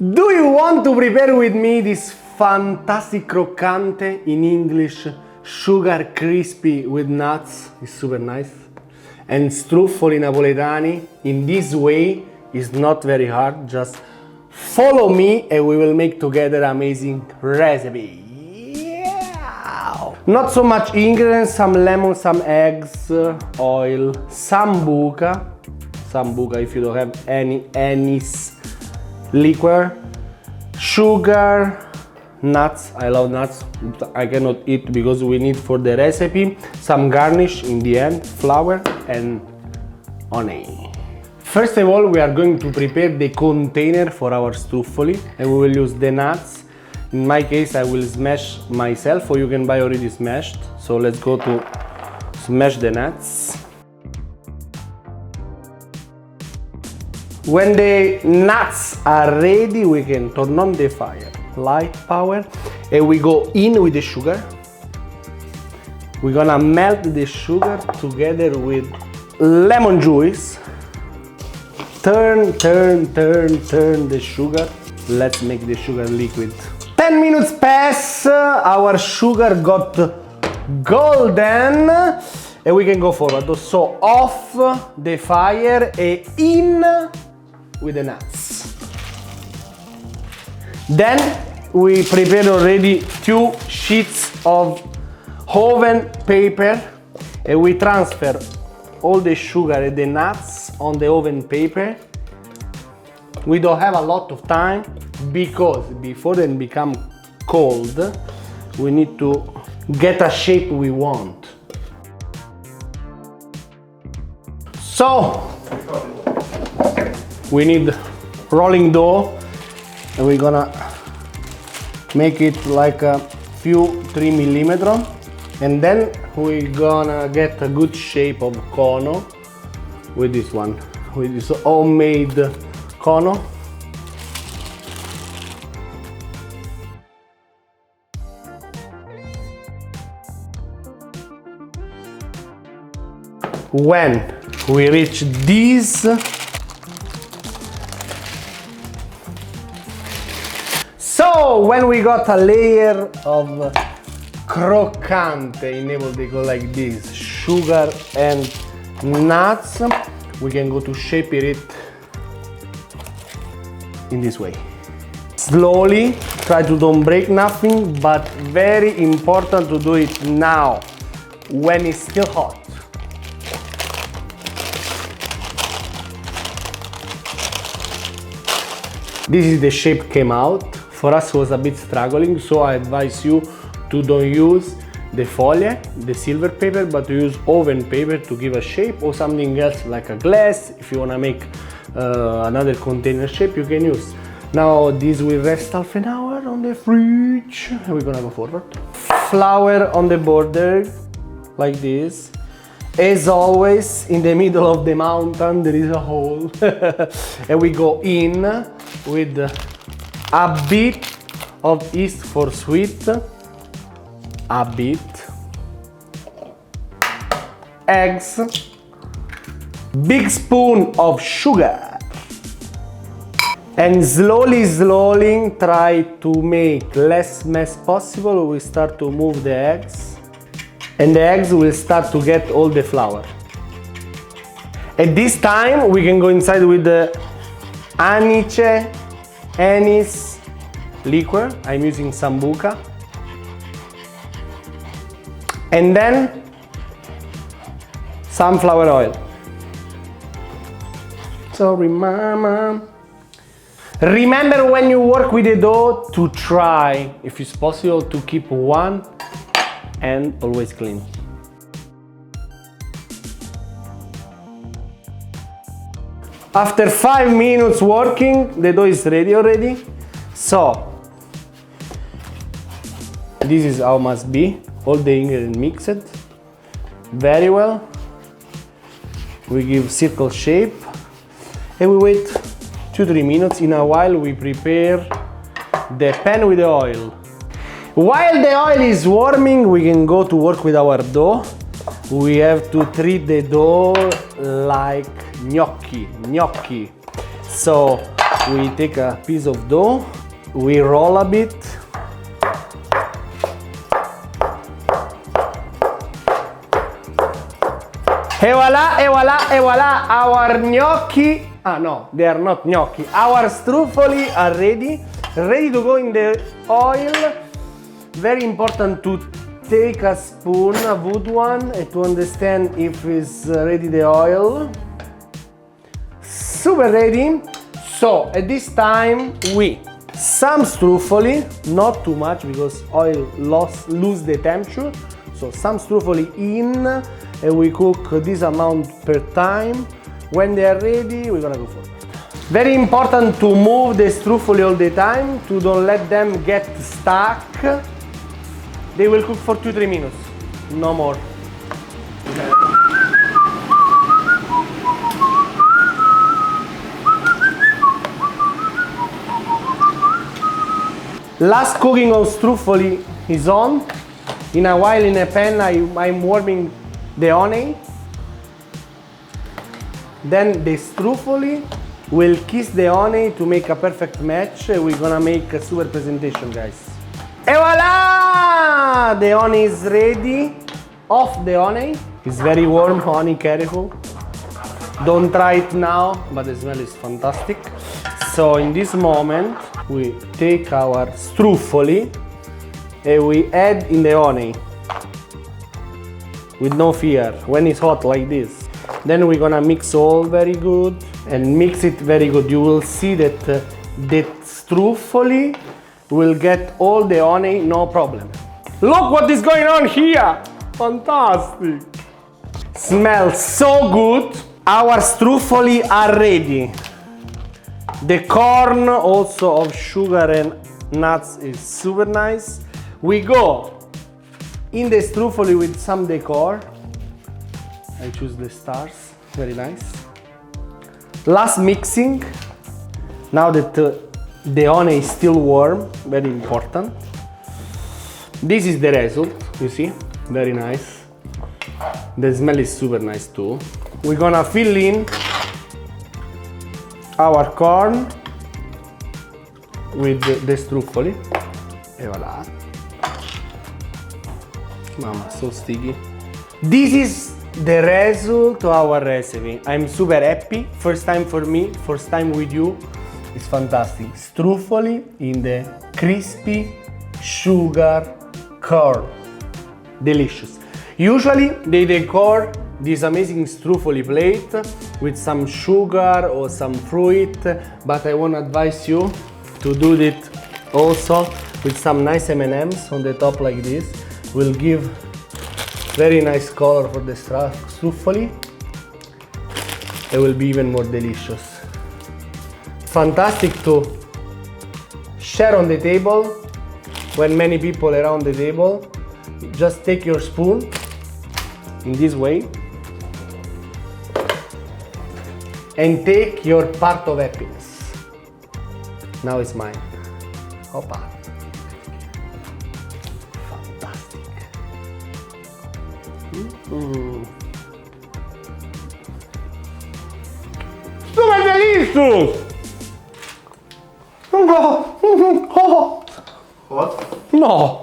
Do you want to prepare with me this fantastic croccante, in English sugar crispy with nuts? It's super nice. And struffoli napoletani in this way is not very hard. Just follow me and we will make together amazing recipe. Yeah! Not so much ingredients, some lemon, some eggs, oil, sambuca if you don't have any anise, liqueur, sugar, nuts. I love nuts. I cannot eat because we need for the recipe some garnish in the end, flour and honey. First of all, we are going to prepare the container for our struffoli and we will use the nuts. In my case, I will smash myself, or you can buy already smashed. So let's go to smash the nuts. When the nuts are ready, we can turn on the fire, light power, and we go in with the sugar. We're gonna melt the sugar together with lemon juice. Turn the sugar. Let's make the sugar liquid. 10 minutes pass, our sugar got golden, and we can go forward. So off the fire and in with the nuts. Then we prepared already 2 sheets of oven paper and we transfer all the sugar and the nuts on the oven paper. We don't have a lot of time because before they become cold, we need to get a shape we want. So we need rolling dough and we're gonna make it like a few 3 millimeter, and then we're gonna get a good shape of cono with this one, with this homemade cono. When we reach this, so when we got a layer of croccante, in Naples they go like this, sugar and nuts, we can go to shape it in this way. Slowly, try to don't break nothing, but very important to do it now, when it's still hot. This is the shape came out. For us it was a bit struggling, so I advise you to don't use the folie, the silver paper, but to use oven paper to give a shape, or something else like a glass. If you want to make another container shape, you can use. Now this will rest half an hour on the fridge and we're gonna go forward. Flour on the border like this. As always, in the middle of the mountain there is a hole and we go in with a bit of yeast for sweet, a bit, eggs, big spoon of sugar, and slowly try to make less mess possible. We start to move the eggs, and the eggs will start to get all the flour. At this time we can go inside with the anise liqueur. I'm using sambuca, and then sunflower oil. Sorry, mama. Remember when you work with the dough to try, if it's possible, to keep one and always clean. After 5 minutes working, the dough is ready already. So this is how it must be. All the ingredients mixed very well. We give circle shape and we wait 2-3 minutes. In a while we prepare the pan with the oil. While the oil is warming, we can go to work with our dough. We have to treat the dough like gnocchi. So we take a piece of dough, we roll a bit. Et voila, et voila, et voila, our gnocchi, no, they are not gnocchi, our struffoli are ready to go in the oil. Very important to take a spoon, a wood one, and to understand if it's ready the oil. Super ready. So at this time some struffoli, not too much because oil lose the temperature. So some struffoli in, and we cook this amount per time. When they are ready, we're gonna go forward. Very important to move the struffoli all the time, to don't let them get stuck. They will cook for 2-3 minutes, no more. Last cooking of struffoli is on. In a while in a pan I'm warming the onion. Then the struffoli will kiss the onion to make a perfect match. We're gonna make a super presentation, guys. Et voila! The onion is ready. Off the onion. It's very warm, honey, careful. Don't try it now, but the smell is fantastic. So in this moment, we take our struffoli and we add in the onion. With no fear, when it's hot like this. Then we're gonna mix all very good and mix it very good. You will see that the struffoli will get all the onion, no problem. Look what is going on here! Fantastic! Smells so good. Our struffoli are ready. The corn also of sugar and nuts is super nice. We go in the struffoli with some decor. I choose the stars, very nice. Last mixing. Now that the onion is still warm, very important. This is the result, you see, very nice. The smell is super nice too. We're gonna fill in our corn with the struffoli. Et voila. Mama, so sticky. This is the result of our recipe. I'm super happy. First time for me, first time with you. It's fantastic. Struffoli in the crispy sugar corn. Delicious. Usually they decor this amazing struffoli plate with some sugar or some fruit, but I want to advise you to do it also with some nice M&Ms on the top like this. Will give very nice color for the struffoli. It will be even more delicious. Fantastic to share on the table when many people around the table. Just take your spoon in this way and take your part of happiness. Now it's mine. Hoppa. Super delicious! What? No!